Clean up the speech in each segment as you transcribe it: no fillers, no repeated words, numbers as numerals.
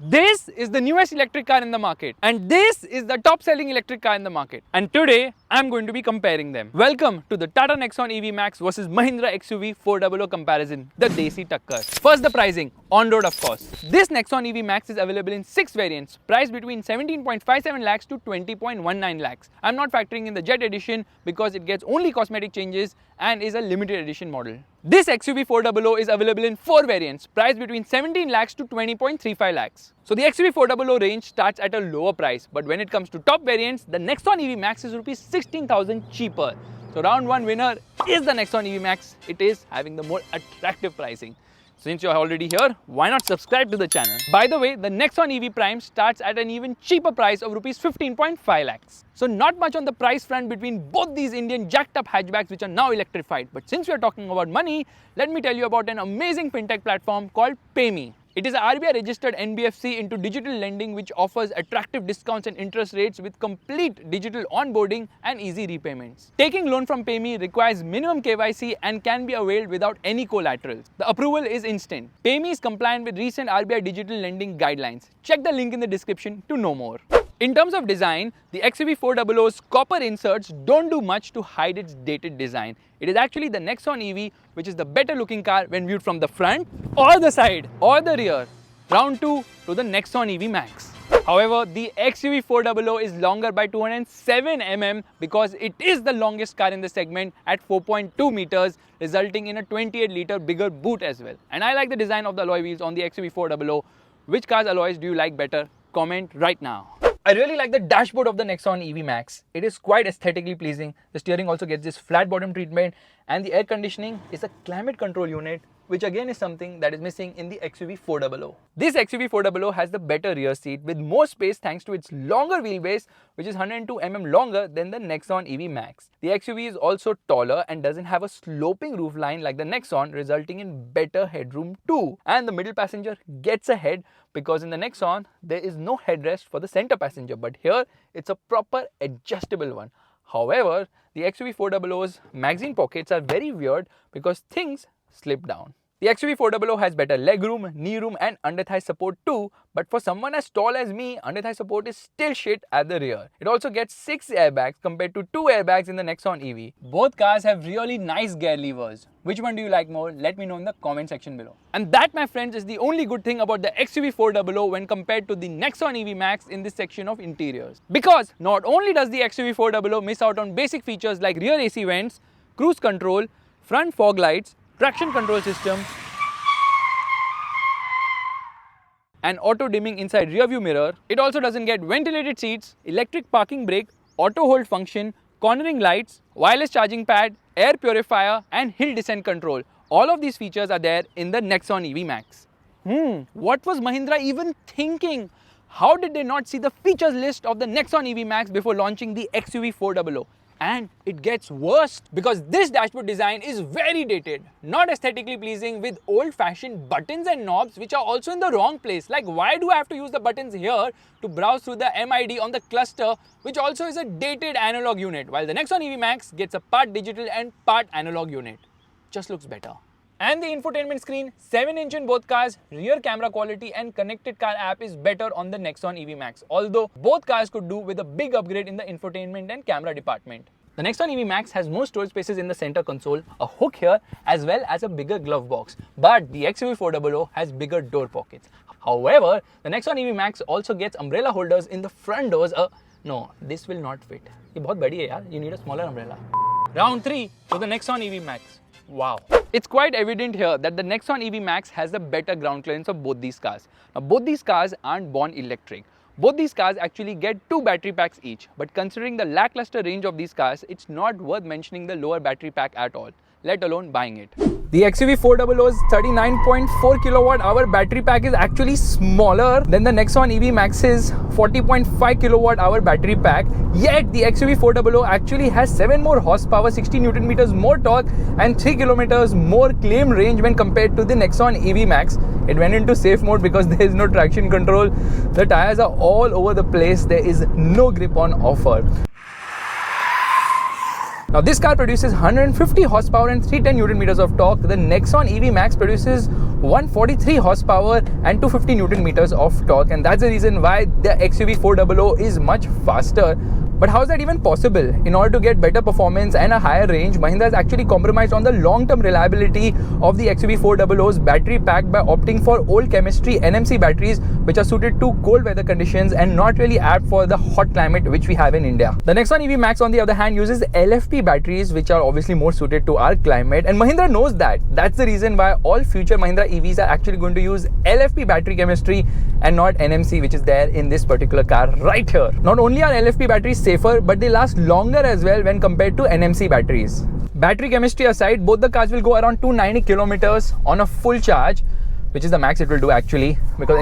This is the newest electric car in the market, and this is the top selling electric car in the market. And today I'm going to be comparing them. Welcome to the Tata Nexon EV Max versus Mahindra XUV400 comparison, the Desi Takkar. First, the pricing, on road of course. This Nexon EV Max is available in 6 variants, priced between 17.57 lakhs to 20.19 lakhs. I'm not factoring in the Jet edition because it gets only cosmetic changes and is a limited edition model. This XUV400 is available in 4 variants, priced between 17 lakhs to 20.35 lakhs. So the XUV400 range starts at a lower price, but when it comes to top variants, the Nexon EV Max is rupees 16,000 cheaper. So round 1 winner is the Nexon EV Max. It is having the more attractive pricing. Since you're already here, why not subscribe to the channel? By the way, the Nexon EV Prime starts at an even cheaper price of rupees 15.5 lakhs. So not much on the price front between both these Indian jacked up hatchbacks which are now electrified. But since we are talking about money, let me tell you about an amazing fintech platform called PayMe. It is a RBI registered NBFC into digital lending which offers attractive discounts and interest rates with complete digital onboarding and easy repayments. Taking loan from PayMe requires minimum KYC and can be availed without any collateral. The approval is instant. PayMe is compliant with recent RBI digital lending guidelines. Check the link in the description to know more. In terms of design, the XUV400's copper inserts don't do much to hide its dated design. It is actually the Nexon EV which is the better looking car when viewed from the front or the side or the rear. Round 2 to the Nexon EV Max. However, the XUV400 is longer by 207 mm because it is the longest car in the segment at 4.2 meters, resulting in a 28-litre bigger boot as well. And I like the design of the alloy wheels on the XUV400. Which car's alloys do you like better? Comment right now. I really like the dashboard of the Nexon EV Max. It is quite aesthetically pleasing. The steering also gets this flat bottom treatment, and the air conditioning is a climate control unit, which again is something that is missing in the XUV400. This XUV400 has the better rear seat with more space thanks to its longer wheelbase, which is 102 mm longer than the Nexon EV Max. The XUV is also taller and doesn't have a sloping roofline like the Nexon, resulting in better headroom too. And the middle passenger gets ahead because in the Nexon, there is no headrest for the center passenger, but here it's a proper adjustable one. However, the XUV400's magazine pockets are very weird because things slip down. The XUV400 has better legroom, knee room and under-thigh support too, but for someone as tall as me, under-thigh support is still shit at the rear. It also gets 6 airbags compared to 2 airbags in the Nexon EV. Both cars have really nice gear levers. Which one do you like more? Let me know in the comment section below. And that, my friends, is the only good thing about the XUV400 when compared to the Nexon EV Max in this section of interiors. Because not only does the XUV400 miss out on basic features like rear AC vents, cruise control, front fog lights, traction control system, and auto dimming inside rear view mirror, it also doesn't get ventilated seats, electric parking brake, auto hold function, cornering lights, wireless charging pad, air purifier and hill descent control. All of these features are there in the Nexon EV Max. What was Mahindra even thinking? How did they not see the features list of the Nexon EV Max before launching the XUV400? And it gets worse because this dashboard design is very dated, not aesthetically pleasing with old-fashioned buttons and knobs which are also in the wrong place. Like, why do I have to use the buttons here to browse through the MID on the cluster, which also is a dated analog unit, while the Nexon EV Max gets a part digital and part analog unit. Just looks better. And the infotainment screen, 7-inch in both cars, rear camera quality and connected car app is better on the Nexon EV Max, although both cars could do with a big upgrade in the infotainment and camera department. The Nexon EV Max has more storage spaces in the center console, a hook here as well as a bigger glove box, but the XUV400 has bigger door pockets. However, the Nexon EV Max also gets umbrella holders in the front doors. No, this will not fit. Ye bahut badi hai yaar. You need a smaller umbrella. Round 3 to the Nexon EV Max. Wow. It's quite evident here that the Nexon EV Max has the better ground clearance of both these cars. Now, both these cars aren't born electric. Both these cars actually get 2 battery packs each. But considering the lackluster range of these cars, it's not worth mentioning the lower battery pack at all, let alone buying it. The XUV400's 39.4 kWh battery pack is actually smaller than the Nexon EV Max's 40.5 kWh battery pack. Yet the XUV400 actually has 7 more horsepower, 60 Nm more torque and 3 km more claimed range when compared to the Nexon EV Max. It went into safe mode because there is no traction control. The tires are all over the place. There is no grip on offer. Now this car produces 150 horsepower and 310 Newton meters of torque. The Nexon EV Max produces 143 horsepower and 250 Newton meters of torque, and that's the reason why the XUV400 is much faster. But how is that even possible? In order to get better performance and a higher range, Mahindra has actually compromised on the long-term reliability of the XUV400's battery pack by opting for old chemistry NMC batteries, which are suited to cold weather conditions and not really apt for the hot climate which we have in India. The Nexon EV Max, on the other hand, uses LFP batteries, which are obviously more suited to our climate, and Mahindra knows that. That's the reason why all future Mahindra EVs are actually going to use LFP battery chemistry and not NMC, which is there in this particular car right here. Not only are LFP batteries safer, but they last longer as well when compared to NMC batteries. Battery chemistry aside, both the cars will go around 290 kilometers on a full charge, which is the max it will do actually, because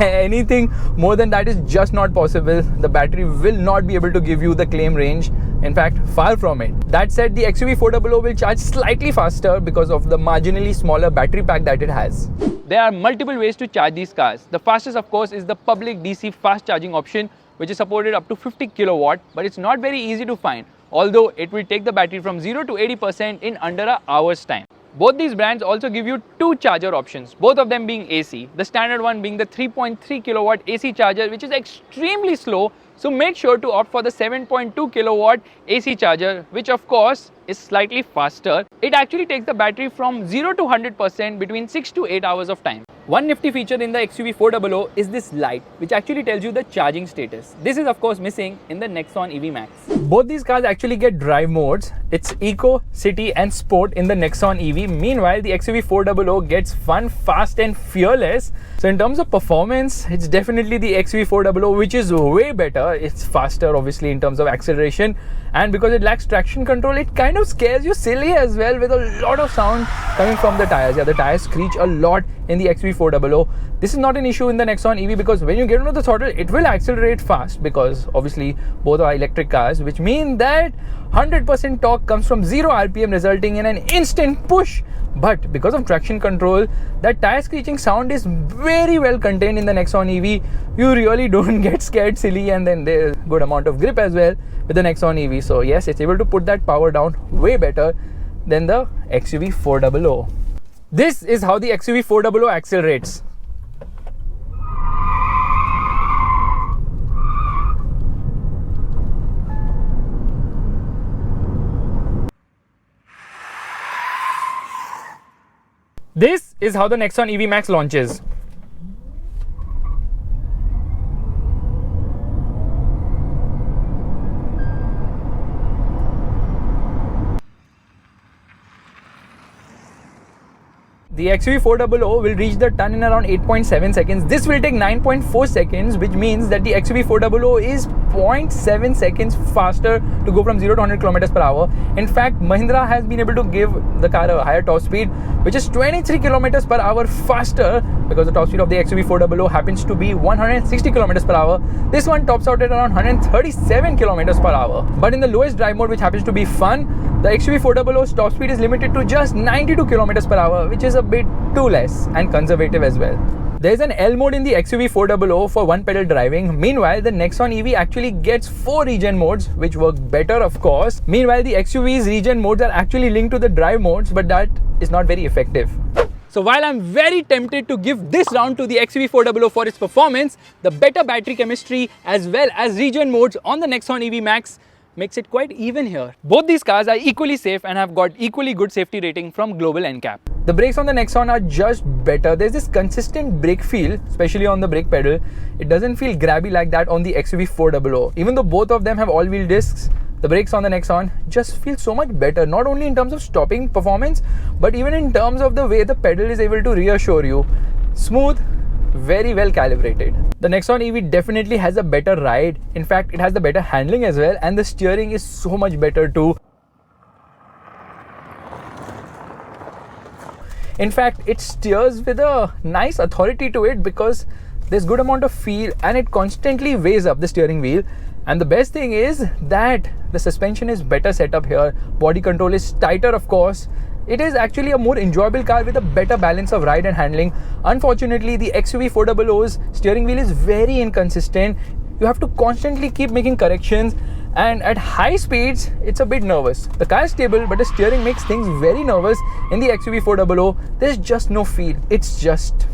anything more than that is just not possible. The battery will not be able to give you the claim range. In fact, far from it. That said, the XUV400 will charge slightly faster because of the marginally smaller battery pack that it has. There are multiple ways to charge these cars. The fastest, of course, is the public DC fast charging option, which is supported up to 50 kilowatt, but it's not very easy to find, although it will take the battery from 0 to 80% in under an hour's time. Both these brands also give you two charger options, both of them being AC. The standard one being the 3.3 kilowatt AC charger, which is extremely slow, so make sure to opt for the 7.2 kilowatt AC charger, which of course is slightly faster. It actually takes the battery from 0 to 100% between 6 to 8 hours of time. One nifty feature in the XUV400 is this light, which actually tells you the charging status. This is of course missing in the Nexon EV Max. Both these cars actually get drive modes. It's Eco, City and Sport in the Nexon EV. Meanwhile, the XUV400 gets fun, fast and fearless. So in terms of performance, it's definitely the XUV400, which is way better. It's faster obviously in terms of acceleration, and because it lacks traction control, it kind of scares you silly as well, with a lot of sound coming from the tires. Yeah, the tires screech a lot in the XUV400. This is not an issue in the Nexon EV because when you get into the throttle, it will accelerate fast because obviously both are electric cars, which mean that 100% torque comes from 0 RPM, resulting in an instant push. But because of traction control, that tire screeching sound is very well contained in the Nexon EV. You really don't get scared silly, and then there's good amount of grip as well with the Nexon EV. So yes, it's able to put that power down way better than the XUV400. This is how the XUV400 accelerates. This is how the Nexon EV Max launches. The XUV400 will reach the ton in around 8.7 seconds. This will take 9.4 seconds, which means that the XUV400 is 0.7 seconds faster to go from 0 to 100 kilometers per hour. In fact, Mahindra has been able to give the car a higher top speed, which is 23 kilometers per hour faster, because the top speed of the XUV400 happens to be 160 kilometers per hour. This one tops out at around 137 kilometers per hour. But in the lowest drive mode, which happens to be fun, the XUV400's top speed is limited to just 92 kilometers per hour, which is a bit too less and conservative as well. There is an L mode in the XUV400 for one pedal driving. Meanwhile, the Nexon EV actually gets 4 regen modes, which work better of course. Meanwhile, the XUV's regen modes are actually linked to the drive modes, but that is not very effective. So while I'm very tempted to give this round to the XUV400 for its performance, the better battery chemistry as well as regen modes on the Nexon EV Max makes it quite even here. Both these cars are equally safe and have got equally good safety rating from Global NCAP. The brakes on the Nexon are just better. There's this consistent brake feel, especially on the brake pedal. It doesn't feel grabby like that on the XUV400. Even though both of them have all-wheel discs, the brakes on the Nexon just feel so much better, not only in terms of stopping performance, but even in terms of the way the pedal is able to reassure you. Smooth, very well calibrated. The Nexon EV definitely has a better ride. In fact, it has the better handling as well, and the steering is so much better too. In fact, it steers with a nice authority to it because there's good amount of feel and it constantly weighs up the steering wheel. And the best thing is that the suspension is better set up here. Body control is tighter, of course. It is actually a more enjoyable car with a better balance of ride and handling. Unfortunately, the XUV400's steering wheel is very inconsistent. You have to constantly keep making corrections, and at high speeds it's a bit nervous. The car is stable, but the steering makes things very nervous. In the XUV400 there's just no feel. It's just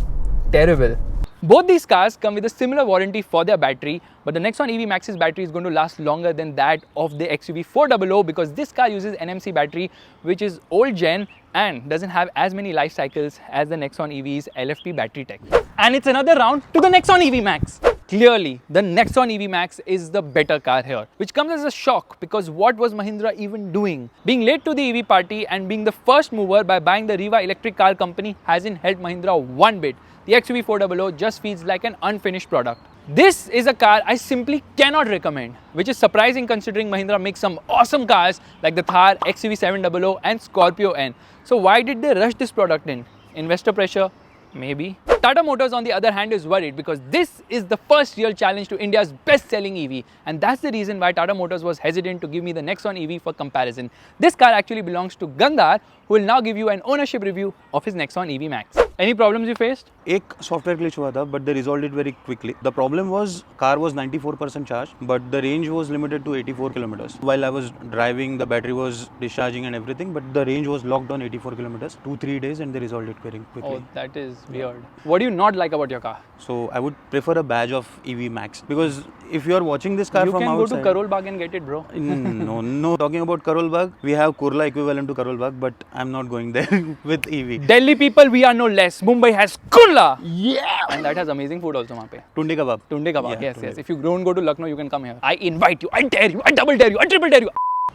terrible. Both these cars come with a similar warranty for their battery, but the Nexon EV Max's battery is going to last longer than that of the XUV400 because this car uses NMC battery, which is old gen and doesn't have as many life cycles as the Nexon EV's LFP battery tech. And it's another round to the Nexon EV Max. Clearly, the Nexon EV Max is the better car here, which comes as a shock because what was Mahindra even doing? Being late to the EV party and being the first mover by buying the Riva electric car company hasn't helped Mahindra one bit. The XUV400 just feels like an unfinished product. This is a car I simply cannot recommend, which is surprising considering Mahindra makes some awesome cars like the Thar, XUV700 and Scorpio N. So why did they rush this product in? Investor pressure? Maybe. Tata Motors on the other hand is worried because this is the first real challenge to India's best-selling EV, and that's the reason why Tata Motors was hesitant to give me the Nexon EV for comparison. This car actually belongs to Gandhar, who will now give you an ownership review of his Nexon EV Max. Any problems you faced? एक software glitch हुआ था, but they resolved it very quickly. The problem was car was 94% charged, but the range was limited to 84 kilometers. While I was driving, the battery was discharging and everything, but the range was locked on 84 kilometers. 2-3 days, and they resolved it very quickly. Oh, that is weird. What do you not like about your car? So I would prefer a badge of EV Max because if you are watching this car from outside, you can go to Karol Bagh and get it, bro. No. Talking about Karol Bagh, we have Kurla equivalent to Karol Bagh, but I'm not going there with EV. Delhi people, we are no less. Mumbai has Kurla. Yeah. And that has amazing food also, वहाँ पे. Tunde kebab. Tunde kebab. Yeah, yes. If you don't go to Lucknow, you can come here. I invite you. I dare you. I double dare you. I triple dare you.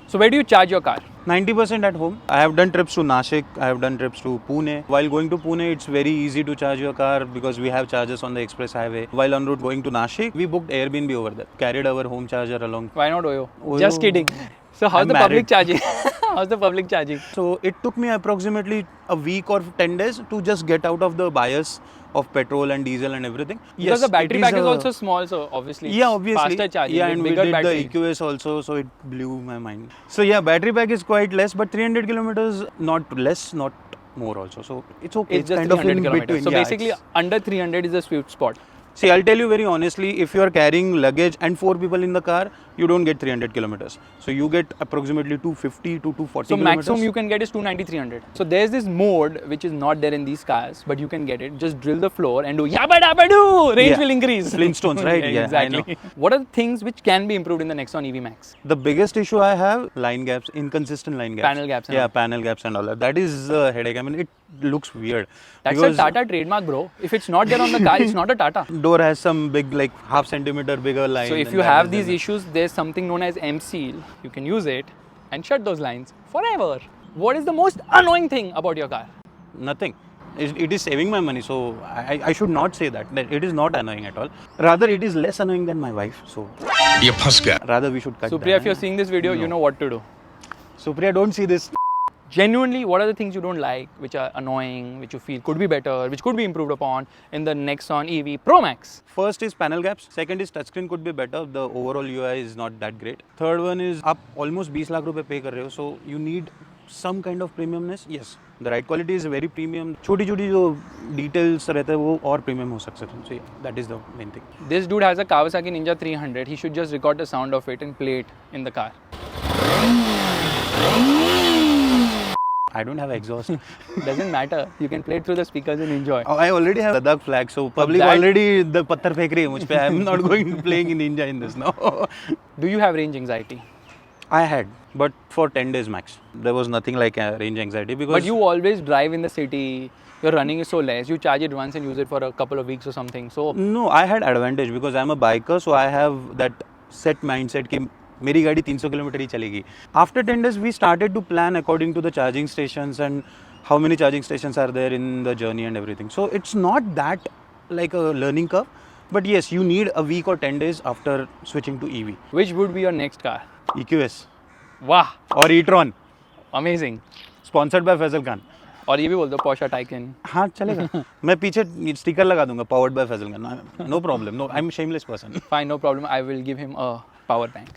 So where do you charge your car? 90% at home. I have done trips to Nashik, I have done trips to Pune. While going to Pune, it's very easy to charge your car because we have chargers on the express highway. While en route going to Nashik, we booked Airbnb over there. Carried our home charger along. Why not Oyo? Just kidding. So how's the public charging? How's the public charging? So it took me approximately a week or 10 days to just get out of the bias of petrol and diesel and everything. Because the battery pack is also small, so obviously faster charging. Yeah, and we did battery. the EQS also, so it blew my mind. So yeah, battery pack is quite less, but 300 kilometers, not less, not more also. So it's okay. It's just kind of 300 in kilometers. between. So Yeah, basically under 300 is the sweet spot. See, I'll tell you very honestly, if you are carrying luggage and 4 people in the car, you don't get 300 kilometers. So you get approximately 250 to 240 so kilometers. Maximum you can get is 290, 300. So there's this mode which is not there in these cars, but you can get it. Just drill the floor and do yabba dabba doo. Range will increase. Flintstones, right? Yeah, exactly. I know. What are the things which can be improved in the Nexon EV Max? The biggest issue I have, line gaps, inconsistent line gaps. Panel gaps. Yeah, panel gaps and all that. That is a headache. I mean, it looks weird. That's a Tata trademark, bro. If it's not there on the car, it's not a Tata. Door has some big, like half centimeter bigger line. So if you have these issues, there's something known as M-Seal. You can use it and shut those lines forever. What is the most annoying thing about your car? Nothing. It is saving my money, so I should not say that. It is not annoying at all. Rather, it is less annoying than my wife. So rather we should cut Supriya, that. if you're seeing this video, you know what to do. Supriya, don't see this. Genuinely, what are the things you don't like, which are annoying, which you feel could be better, which could be improved upon in the Nexon EV Pro Max? First is panel gaps. Second is touchscreen could be better. The overall UI is not that great. Third one is आप almost 20 lakh रुपए pay कर रहे हो, so you need some kind of premiumness. Yes, the ride quality is very premium. छोटी-छोटी जो details रहते हैं वो और premium हो सकते हैं. So yeah, that is the main thing. This dude has a Kawasaki Ninja 300. He should just record the sound of it and play it in the car. I don't have exhaust. Doesn't matter. You can play it through the speakers and enjoy. I already have Ladakh flag, so public already the patthar फेंक रही है मुझ पे. I'm not going playing in India in this now. Do you have range anxiety? I had, but for 10 days max. There was nothing like range anxiety because. But you always drive in the city. Your running is so less. You charge it once and use it for a couple of weeks or something. So no, I had advantage because I'm a biker, so I have that set mindset कि मेरी गाड़ी 300 kilometre ही चलेगी. After 10 days, we started to plan according to the charging stations and how many charging stations are there in the journey and everything. So it's not that like a learning curve, but yes, you need a week or 10 days after switching to EV. Which would be your next car? EQS. Wow. Or e-tron. Amazing. Sponsored by Faisal Khan. और ये भी बोल दो Porsche Taycan. हाँ चलेगा. मैं पीछे sticker लगा दूंगा powered by Faisal Khan. No problem. No, I'm a shameless person. Fine, no problem. I will give him a power bank.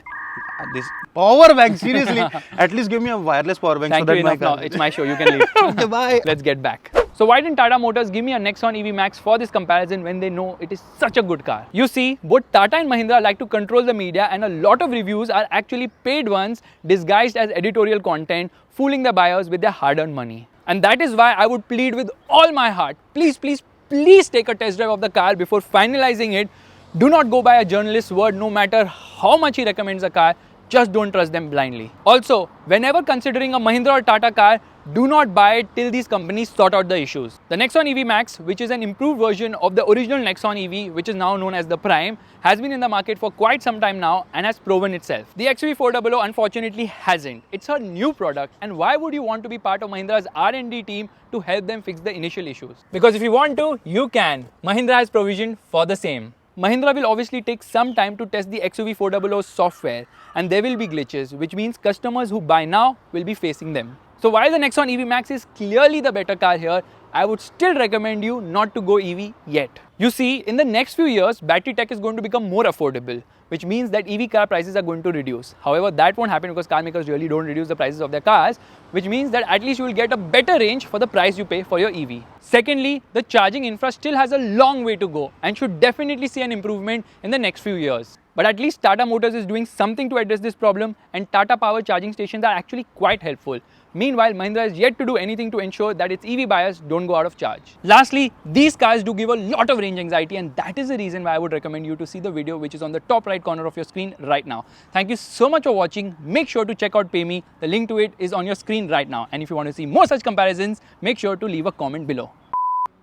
This power bank, seriously? At least give me a wireless power bank. Thank so you that enough now. It's my show. You can leave. Okay, bye. Let's get back. So why didn't Tata Motors give me a Nexon EV Max for this comparison when they know it is such a good car? You see, both Tata and Mahindra like to control the media, and a lot of reviews are actually paid ones disguised as editorial content, fooling the buyers with their hard-earned money. And that is why I would plead with all my heart, please, please, please take a test drive of the car before finalizing it. Do not go by a journalist's word no matter how much he recommends a car. Just don't trust them blindly. Also, whenever considering a Mahindra or Tata car, do not buy it till these companies sort out the issues. The Nexon EV Max, which is an improved version of the original Nexon EV, which is now known as the Prime, has been in the market for quite some time now and has proven itself. The XUV400 unfortunately hasn't. It's a new product, and why would you want to be part of Mahindra's R&D team to help them fix the initial issues? Because if you want to, you can. Mahindra has provision for the same. Mahindra will obviously take some time to test the XUV400 software, and there will be glitches, which means customers who buy now will be facing them. So while the Nexon EV Max is clearly the better car here, I would still recommend you not to go EV yet. You see, in the next few years, battery tech is going to become more affordable, which means that EV car prices are going to reduce. However, that won't happen because car makers really don't reduce the prices of their cars, which means that at least you will get a better range for the price you pay for your EV. Secondly, the charging infra still has a long way to go and should definitely see an improvement in the next few years. But at least Tata Motors is doing something to address this problem, and Tata Power charging stations are actually quite helpful. Meanwhile, Mahindra is yet to do anything to ensure that its EV buyers don't go out of charge. Lastly, these cars do give a lot of range anxiety, and that is the reason why I would recommend you to see the video which is on the top right corner of your screen right now. Thank you so much for watching. Make sure to check out PayMe. The link to it is on your screen right now. And if you want to see more such comparisons, make sure to leave a comment below.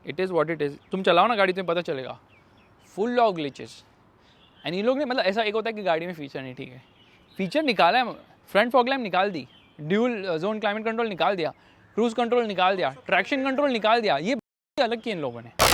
It is what it is. तुम चलाओ ना गाड़ी तुम्हें पता चलेगा. Full of glitches. And in लोग ने मतलब ऐसा एक होता है कि गाड़ी में फीचर नहीं ठीक है, फीचर निकाला है, फ्रंट फॉग लैम्प निकाल दी, ड्यूल जोन क्लाइमेट कंट्रोल निकाल दिया, क्रूज कंट्रोल निकाल दिया, ट्रैक्शन कंट्रोल निकाल दिया, ये अलग किया इन लोगों ने.